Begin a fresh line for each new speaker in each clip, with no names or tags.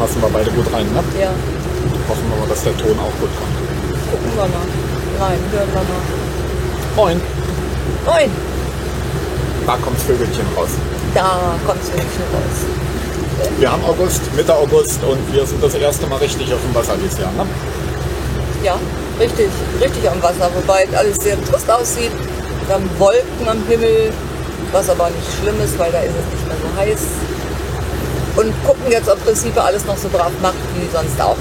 passen wir beide gut rein, ne?
Ja,
Hoffen wir mal, dass der Ton auch gut kommt.
gucken wir mal. Nein, hören wir mal.
Moin,
Moin,
da kommt's Vögelchen raus.
da kommt's wirklich schon raus.
Wir haben August, Mitte August und wir sind das erste Mal richtig auf dem Wasser dieses Jahr, ne?
Ja, richtig am Wasser, wobei alles sehr trist aussieht. Wir haben Wolken am Himmel, was aber nicht schlimm ist, weil da ist es nicht mehr so heiß. Und gucken jetzt, ob Recife alles noch so brav macht, wie sonst auch.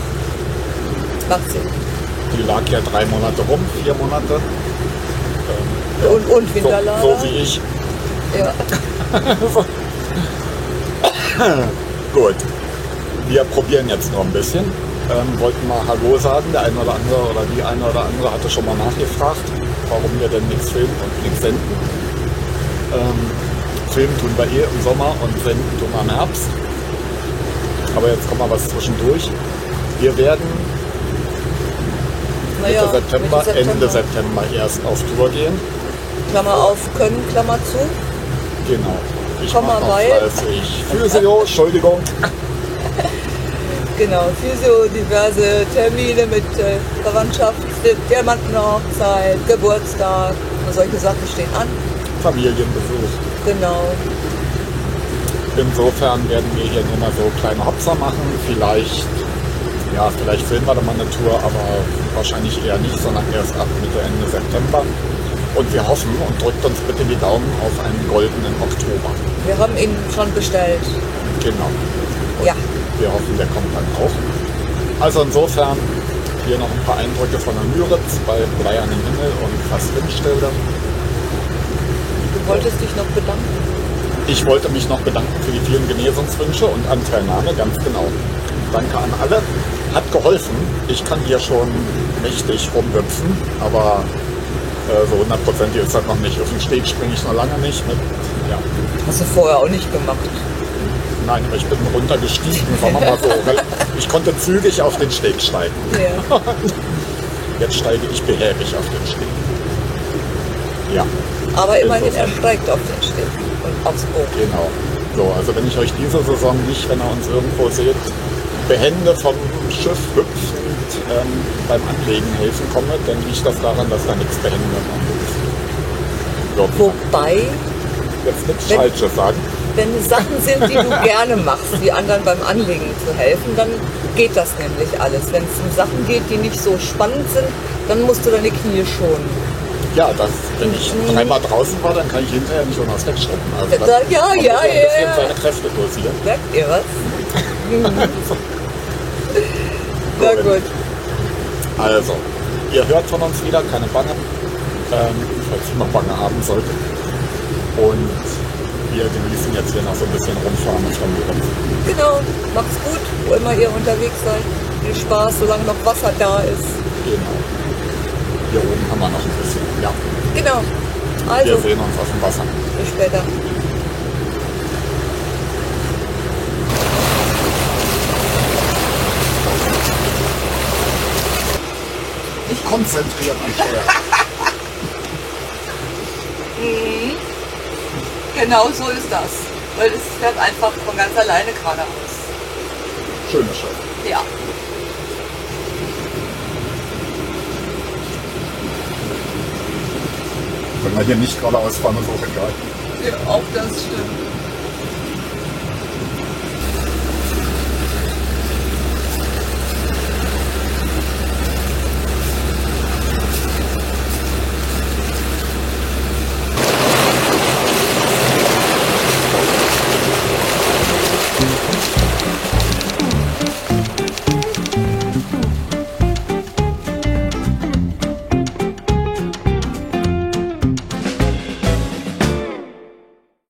Macht Sinn.
Die lag ja 3 Monate rum, 4 Monate.
Und Winterlager.
So wie ich.
Ja.
Gut. Wir probieren jetzt noch ein bisschen. Wollten mal Hallo sagen. Der eine oder andere oder die eine oder andere hatte schon mal nachgefragt, warum wir denn nichts filmen und nichts senden. Filmen tun wir im Sommer und senden tun wir im Herbst. Aber jetzt kommt mal was zwischendurch. Wir werden
Naja,
Mitte September, Ende September erst auf Tour gehen.
Klammer auf, können, Klammer zu.
Genau. Ich
Komma,
mache noch
weil.
fleißig Physio, Entschuldigung.
Genau, Physio, diverse Termine mit Verwandtschaft, Diamantenhochzeit, Geburtstag und solche Sachen stehen an.
Familienbesuch.
Genau.
Insofern werden wir hier nur mal so kleine Hopser machen. Vielleicht filmen wir da mal eine Tour, aber wahrscheinlich eher nicht, sondern erst ab Mitte, Ende September. Und wir hoffen und drückt uns bitte die Daumen auf einen goldenen Oktober.
Wir haben ihn schon bestellt.
Genau. Und
Ja.
wir hoffen, der kommt dann auch. Also insofern hier noch ein paar Eindrücke von der Müritz bei bleiernem Himmel und fast Windstille.
Du wolltest dich noch bedanken.
Ich wollte mich noch bedanken für die vielen Genesungswünsche und Anteilnahme, ganz genau. Danke an alle. Hat geholfen. Ich kann hier schon mächtig rumhüpfen, aber so 100% ist das noch nicht. Auf den Steg springe ich noch lange nicht mit. Ja.
Hast du vorher auch nicht gemacht.
Nein, aber ich bin runtergestiegen, sagen wir mal so. Ich konnte zügig auf den Steg steigen.
Ja.
Jetzt steige ich behäbig auf den Steg. Ja.
Aber immerhin, er
Insofern.
steigt auf den Steg und aufs Boot.
Genau. So, also wenn ich euch diese Saison nicht, wenn ihr uns irgendwo seht, behende vom Schiff hüpfend beim Anlegen helfen komme, dann liegt das daran, dass da nichts behende ist. So,
Wobei,
jetzt nichts
wenn-
Falsches sagen.
wenn es Sachen sind, die du gerne machst, wie anderen beim Anlegen zu helfen, dann geht das nämlich alles. Wenn es um Sachen geht, die nicht so spannend sind, dann musst du deine Knie schonen.
Ja, wenn ich dreimal draußen war, dann kann ich hinterher nicht ohne das wegschruppen. Also
Ja,
man
ja,
muss
ja,
ein bisschen
ja.
seine Kräfte dosieren.
Merkt ihr was? Na gut.
Also, ihr hört von uns wieder, keine Bange, falls ihr noch Bange haben solltet. Und wir genießen jetzt hier noch so ein bisschen rumfahren auf der Müritz.
Genau, macht's gut, wo immer ihr unterwegs seid. Viel Spaß, solange noch Wasser da ist.
Genau. Hier oben haben wir noch ein bisschen. Ja,
Genau.
wir
Also,
sehen uns auf dem Wasser.
bis später.
Ich konzentriere am Steuer.
Genau so ist das. Weil es fährt einfach von ganz alleine geradeaus.
Schöne Schrift.
Ja.
Wenn wir hier nicht geradeaus fahren, ist auch egal.
Ja, auch das stimmt.